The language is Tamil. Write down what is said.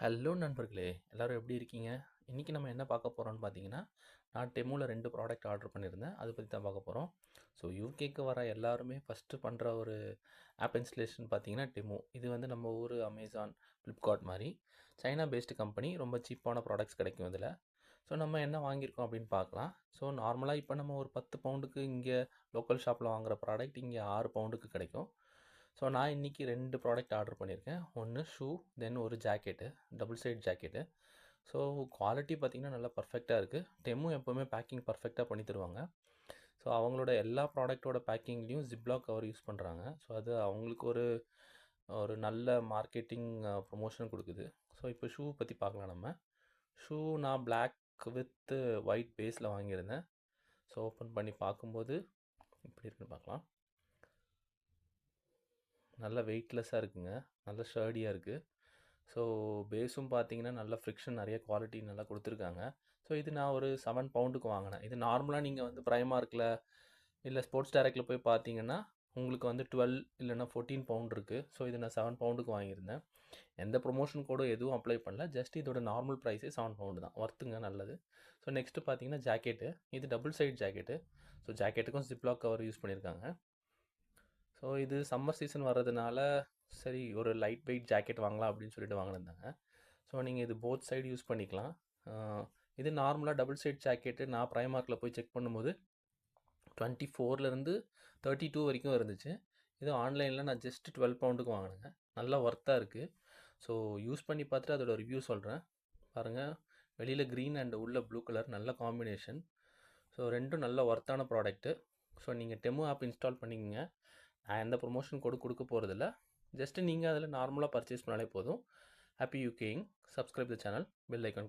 ஹலோ நண்பர்களே! எல்லாரும் எப்படி இருக்கீங்க? இன்னைக்கு நம்ம என்ன பார்க்க போறோம்னு பார்த்தீங்கன்னா, நான் டெமுல 2 ப்ராடக்ட் ஆர்டர் பண்ணியிருந்தேன். அத பத்தி தான் பார்க்க போறோம். ஸோ யூகேக்கு வர எல்லாருமே ஃபர்ஸ்ட்டு பண்ற ஒரு ஆப் இன்ஸ்டலேஷன் பார்த்தீங்கன்னா டெமு. இது வந்து நம்ம ஊரு அமேசான், ஃப்ளிப்கார்ட் மாரி சைனா பேஸ்டு கம்பெனி. ரொம்ப சீப்பான ப்ராடக்ட்ஸ் கிடைக்கும் இதுல. ஸோ நம்ம என்ன வாங்கியிருக்கோம் அப்படின்னு பார்க்கலாம். ஸோ நார்மலா இப்போ நம்ம ஒரு 10 பவுண்டுக்கு இங்க லோக்கல் ஷாப்ல வாங்குற ப்ராடக்ட் இங்க 6 பவுண்டுக்கு கிடைக்கும். ஸோ நான் இன்னைக்கு 2 ப்ராடக்ட் ஆர்டர் பண்ணியிருக்கேன். ஒன்று ஷூ, தென் ஒரு jacket, double side jacket. So quality பார்த்தீங்கன்னா நல்லா பர்ஃபெக்ட்டாக இருக்குது. டெமு எப்போவுமே பேக்கிங் பர்ஃபெக்ட்டாக பண்ணி தருவாங்க. ஸோ அவங்களோட எல்லா ப்ராடக்ட்டோட பேக்கிங்லேயும் ஜிப்லாக் கவர் யூஸ் பண்ணுறாங்க. ஸோ அது அவங்களுக்கு ஒரு ஒரு நல்ல மார்க்கெட்டிங் ப்ரொமோஷன் கொடுக்குது. ஸோ இப்போ ஷூ பற்றி பார்க்கலாம் நம்ம. ஷூ நான் Black வித் ஒயிட் பேஸில் வாங்கியிருந்தேன். ஸோ ஓப்பன் பண்ணி பார்க்கும்போது இப்படி இருக்குன்னு பார்க்கலாம். நல்ல வெயிட்லெஸ்ஸாக இருக்குங்க. நல்ல ஸ்டர்டியாக இருக்குது. ஸோ பேஸும் பார்த்தீங்கன்னா நல்ல ஃப்ரிக்ஷன் நிறைய குவாலிட்டி நல்லா கொடுத்துருக்காங்க. ஸோ இது நான் ஒரு 7 பவுண்டுக்கு வாங்கினேன். இது நார்மலாக நீங்கள் வந்து ப்ரைமார்க்கில் இல்லை ஸ்போர்ட்ஸ் டைரக்டில் போய் பார்த்தீங்கன்னா உங்களுக்கு வந்து 12 இல்லைன்னா 14 பவுண்ட் இருக்குது. ஸோ இது நான் 7 பவுண்டுக்கு வாங்கியிருந்தேன். எந்த ப்ரொமோஷன் கோடும் எதுவும் அப்ளை பண்ணல. ஜஸ்ட் இதோட நார்மல் ப்ரைஸே 7 பவுண்டு தான். ஒர்த்துங்க, நல்லது. ஸோ நெக்ஸ்ட்டு பார்த்தீங்கன்னா ஜாக்கெட்டு. இது டபுள் சைட் ஜாக்கெட்டு. ஸோ ஜாக்கெட்டுக்கும் ஜிப்லாக் கவர் யூஸ் பண்ணியிருக்காங்க. ஸோ இது சம்மர் சீசன் வர்றதுனால சரி ஒரு லைட் வெயிட் ஜாக்கெட் வாங்கலாம் அப்படின்னு சொல்லிட்டு வாங்கியிருந்தாங்க. ஸோ நீங்கள் இது போத் சைடு யூஸ் பண்ணிக்கலாம். இது நார்மலாக டபுள் சைட் ஜாக்கெட்டு நான் ப்ரைமார்க்கில் போய் செக் பண்ணும்போது 24லேருந்து 32 வரைக்கும் இருந்துச்சு. இது ஆன்லைனில் நான் ஜஸ்ட் 12 பவுண்டுக்கு வாங்கினேங்க. நல்லா ஒர்த்தாக இருக்குது. ஸோ யூஸ் பண்ணி பார்த்துட்டு அதோட ரிவ்யூ சொல்கிறேன். பாருங்கள், வெளியில் க்ரீன் அண்ட் உள்ள ப்ளூ கலர் நல்ல காம்பினேஷன். ஸோ ரெண்டும் நல்ல ஒர்த்தான ப்ராடக்ட்டு. ஸோ நீங்கள் டெமோ ஆப் இன்ஸ்டால் பண்ணிக்கங்க. நான் எந்த ப்ரொமோஷன் கோடு கொடுக்க போகிறதில்ல. ஜஸ்ட்டு நீங்கள் அதில் நார்மலாக பர்ச்சேஸ் பண்ணாலே போதும். ஹாப்பி யூகேயிங். Subscribe the channel, bell icon click